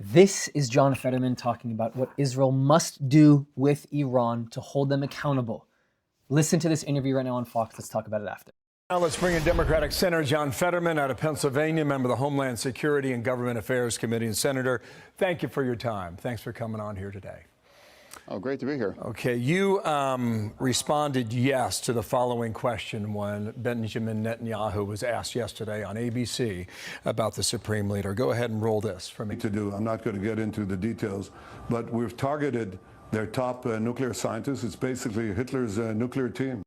This is John Fetterman talking about what Israel must do with Iran to hold them accountable. Listen to this interview right now on Fox. Let's talk about it after. Now let's bring in Democratic Senator John Fetterman out of Pennsylvania, member of the Homeland Security and Government Affairs Committee. And Senator, thank you for your time. Thanks for coming on here today. Oh, great to be here. Okay, you responded yes to the following question when Benjamin Netanyahu was asked yesterday on ABC about the Supreme Leader. Go ahead and roll this for me. I'm not going to get into the details, but we've targeted their top nuclear scientists. It's basically Hitler's nuclear team.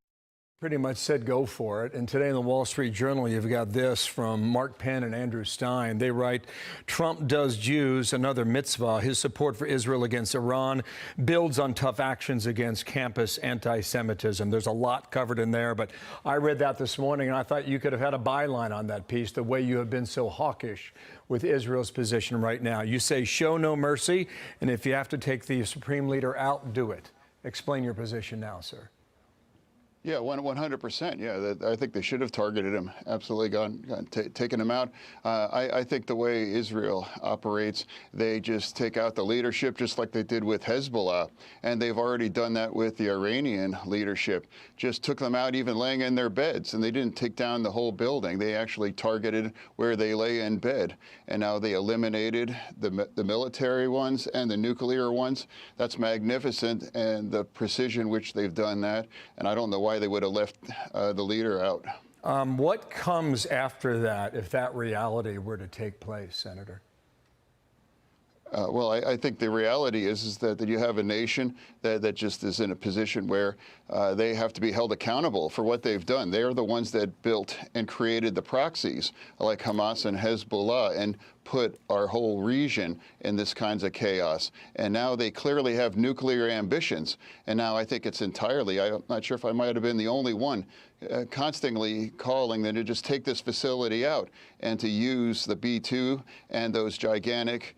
Pretty much said go for it. And today in the Wall Street Journal, you've got this from Mark Penn and Andrew Stein. They write, Trump does Jews another mitzvah. His support for Israel against Iran builds on tough actions against campus anti-Semitism. There's a lot covered in there, but I read that this morning and I thought you could have had a byline on that piece, the way you have been so hawkish with Israel's position right now. You say show no mercy, and if you have to take the Supreme Leader out, do it. Explain your position now, sir. Yeah, 100%. Yeah, I think they should have targeted him. Absolutely, taken him out. I think the way Israel operates, they just take out the leadership, just like they did with Hezbollah, and they've already done that with the Iranian leadership. Just took them out, even laying in their beds, and they didn't take down the whole building. They actually targeted where they lay in bed, and now they eliminated the military ones and the nuclear ones. That's magnificent, and the precision which they've done that, and I don't know why they would have left the leader out. What comes after that if that reality were to take place, Senator? Well, I think the reality is that you have a nation that just is in a position where they have to be held accountable for what they've done. They are the ones that built and created the proxies like Hamas and Hezbollah and put our whole region in this kinds of chaos. And now they clearly have nuclear ambitions. And now I think it's entirely, I'm not sure if I might have been the only one constantly calling them to just take this facility out and to use the B-2 and those gigantic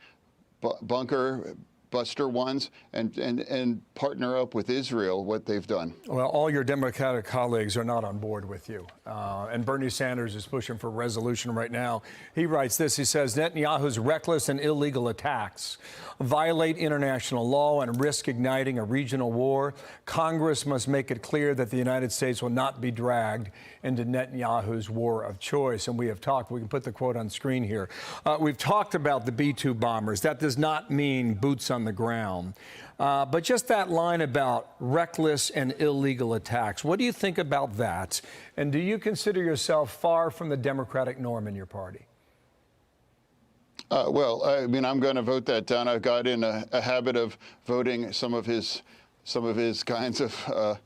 bunker buster ones and partner up with Israel, what they've done. Well, all your Democratic colleagues are not on board with you. And Bernie Sanders is pushing for resolution right now. He writes this, he says, Netanyahu's reckless and illegal attacks violate international law and risk igniting a regional war. Congress must make it clear that the United States will not be dragged into Netanyahu's war of choice. And we have talked, we can put the quote on screen here. We've talked about the B-2 bombers. That does not mean boots on the ground. But just that line about reckless and illegal attacks, what do you think about that? And do you consider yourself far from the Democratic norm in your party? Well, I mean, I'm going to vote that down. I've got in a habit of voting some of his kinds of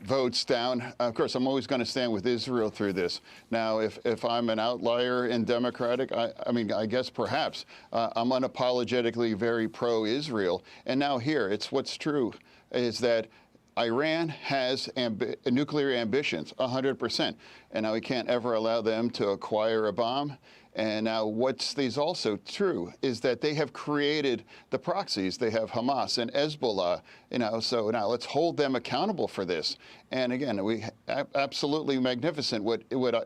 votes down. Of course, I'm always going to stand with Israel through this. Now, if I'm an outlier in Democratic, I mean, I guess perhaps I'm unapologetically very pro-Israel. And now here, it's what's true is that Iran has nuclear ambitions, 100%. And now we can't ever allow them to acquire a bomb. And now what's also true is that they have created the proxies. They have Hamas and Hezbollah, so now let's hold them accountable for this. And again, we absolutely magnificent what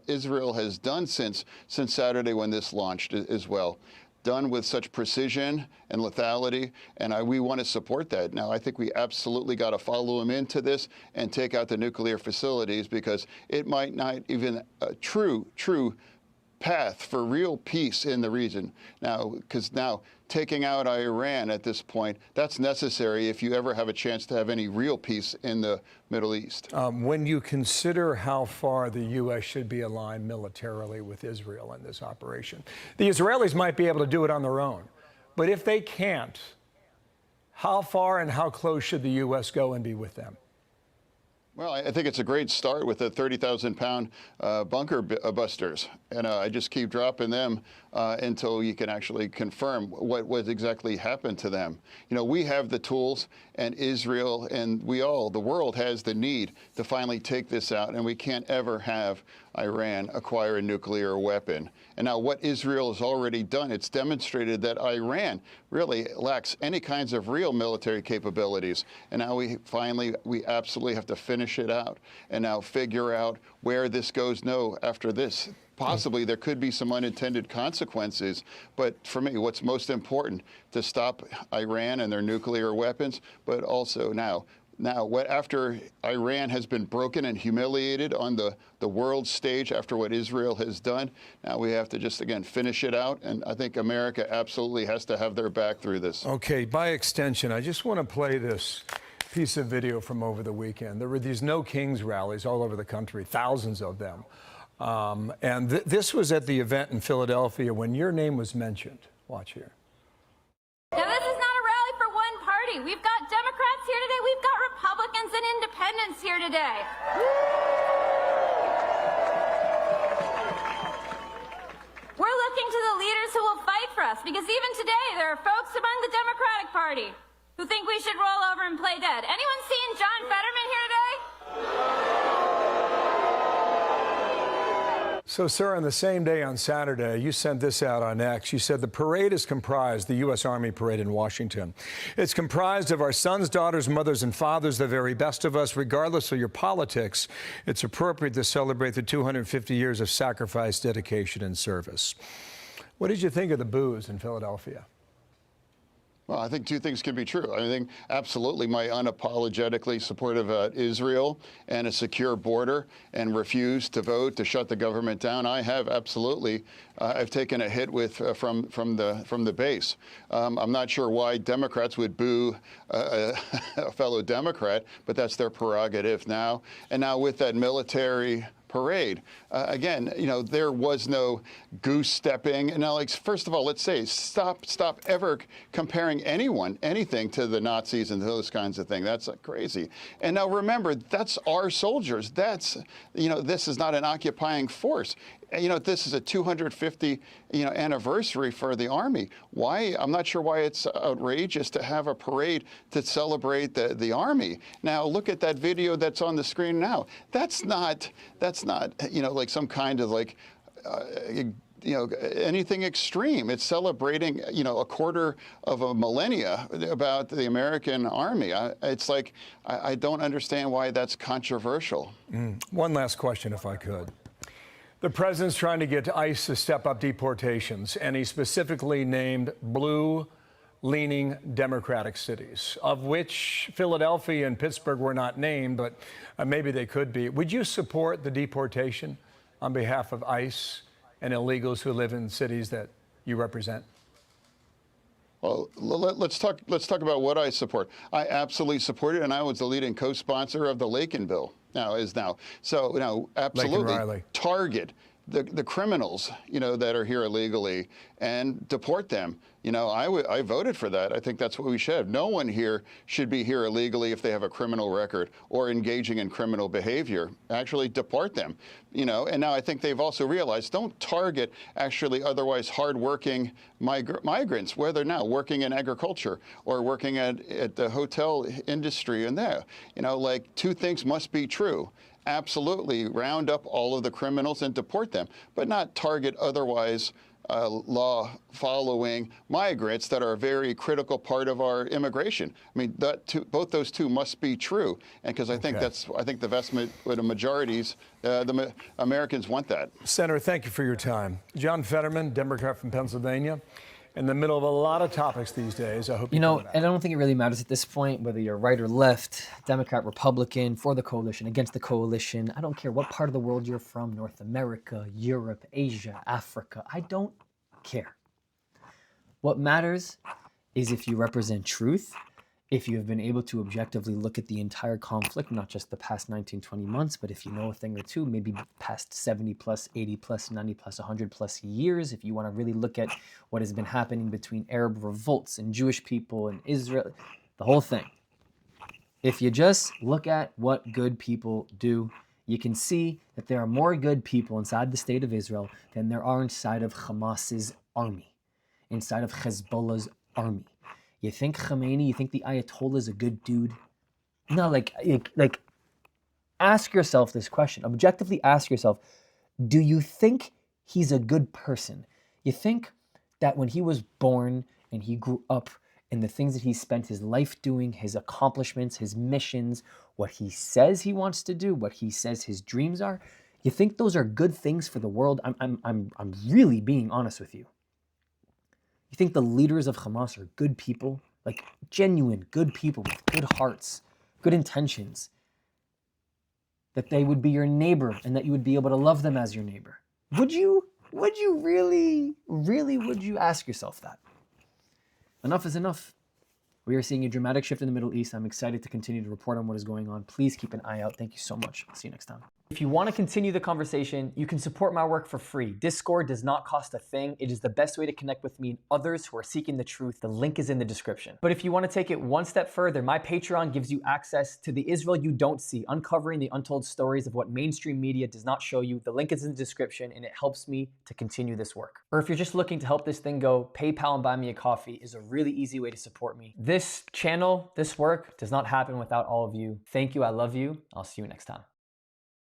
Israel has done since Saturday when this launched as well. Done with such precision and lethality, and we want to support that. Now, I think we absolutely got to follow them into this and take out the nuclear facilities because it might not even a true path for real peace in the region. Now, because now taking out Iran at this point, that's necessary if you ever have a chance to have any real peace in the Middle East. When you consider how far the U.S. should be aligned militarily with Israel in this operation, the Israelis might be able to do it on their own. But if they can't, how far and how close should the U.S. go and be with them? Well, I think it's a great start with the 30,000-pound bunker busters. And I just keep dropping them until you can actually confirm what exactly happened to them. We have the tools, and Israel and the world has the need to finally take this out, and we can't ever have Iran acquire a nuclear weapon. And now what Israel has already done, it's demonstrated that Iran really lacks any kinds of real military capabilities. And now we absolutely have to finish it out and now figure out where this goes after this possibly there could be some unintended consequences. But for me, what's most important to stop Iran and their nuclear weapons, but also now after Iran has been broken and humiliated on the world stage after what Israel has done, now we have to just, again, finish it out. And I think America absolutely has to have their back through this. Okay, by extension, I just want to play this piece of video from over the weekend. There were these No Kings rallies all over the country, thousands of them. And this was at the event in Philadelphia when your name was mentioned. Watch here. Now, this is not a rally for one party. We've got Democrats here today. We've got Republicans and independents here today. We're looking to the leaders who will fight for us, because even today there are folks among the Democratic Party who think we should roll over and play dead. Anyone seen John Fetterman here today? So, sir, on the same day on Saturday, you sent this out on X. You said the parade is comprised, the U.S. Army parade in Washington. It's comprised of our sons, daughters, mothers, and fathers, the very best of us, regardless of your politics. It's appropriate to celebrate the 250 years of sacrifice, dedication, and service. What did you think of the boos in Philadelphia? Well, I think two things can be true. I think absolutely my unapologetically supportive of Israel and a secure border and refuse to vote to shut the government down. I have absolutely. I've taken a hit with from the base. I'm not sure why Democrats would boo a fellow Democrat, but that's their prerogative now. And now with that military parade. Again, there was no goose stepping. Now, like, first of all, let's say stop ever comparing anything to the Nazis and those kinds of things. That's crazy. And now remember, that's our soldiers. That's, this is not an occupying force. This is a 250, anniversary for the Army. Why? I'm not sure why it's outrageous to have a parade to celebrate the Army. Now, look at that video that's on the screen now. That's not, like some kind of anything extreme. It's celebrating, a quarter of a millennia about the American Army. It's like, I don't understand why that's controversial. One last question, if I could. The president's trying to get ICE to step up deportations, and he specifically named blue-leaning Democratic cities, of which Philadelphia and Pittsburgh were not named, but maybe they could be. Would you support the deportation on behalf of ICE and illegals who live in cities that you represent? Well, let's talk about what I support. I absolutely support it, and I was the leading co-sponsor of the Lakin bill. So absolutely target the criminals, that are here illegally and deport them. I voted for that. I think that's what we should have. No one here should be here illegally if they have a criminal record or engaging in criminal behavior. Actually deport them, and now I think they've also realized don't target actually otherwise hardworking migrants, whether now working in agriculture or working at the hotel industry and there. Two things must be true. Absolutely round up all of the criminals and deport them, but not target otherwise law-following migrants that are a very critical part of our immigration. I mean, both those two must be true, and because I think the vast majorities, the Americans want that. Senator, thank you for your time. John Fetterman, Democrat from Pennsylvania. In the middle of a lot of topics these days. I hope and I don't think it really matters at this point whether you're right or left, Democrat, Republican, for the coalition, against the coalition. I don't care what part of the world you're from, North America, Europe, Asia, Africa. I don't care. What matters is if you represent truth, if you have been able to objectively look at the entire conflict, not just the past 19, 20 months, but if you know a thing or two, maybe past 70 plus, 80 plus, 90 plus, 100 plus years, if you want to really look at what has been happening between Arab revolts and Jewish people and Israel, the whole thing. If you just look at what good people do, you can see that there are more good people inside the state of Israel than there are inside of Hamas's army, inside of Hezbollah's army. You think Khamenei, you think the Ayatollah is a good dude? No, ask yourself this question. Objectively ask yourself, do you think he's a good person? You think that when he was born and he grew up and the things that he spent his life doing, his accomplishments, his missions, what he says he wants to do, what he says his dreams are, You think those are good things for the world? I'm really being honest with you. You think the leaders of Hamas are good people? Like genuine good people with good hearts, good intentions? That they would be your neighbor and that you would be able to love them as your neighbor? Would you really would you ask yourself that? Enough is enough. We are seeing a dramatic shift in the Middle East. I'm excited to continue to report on what is going on. Please keep an eye out. Thank you so much. I'll see you next time. If you want to continue the conversation, you can support my work for free. Discord does not cost a thing. It is the best way to connect with me and others who are seeking the truth. The link is in the description. But if you want to take it one step further, my Patreon gives you access to the Israel you don't see, uncovering the untold stories of what mainstream media does not show you. The link is in the description and it helps me to continue this work. Or if you're just looking to help this thing go, PayPal and Buy Me a Coffee is a really easy way to support me. This channel, this work does not happen without all of you. Thank you. I love you. I'll see you next time.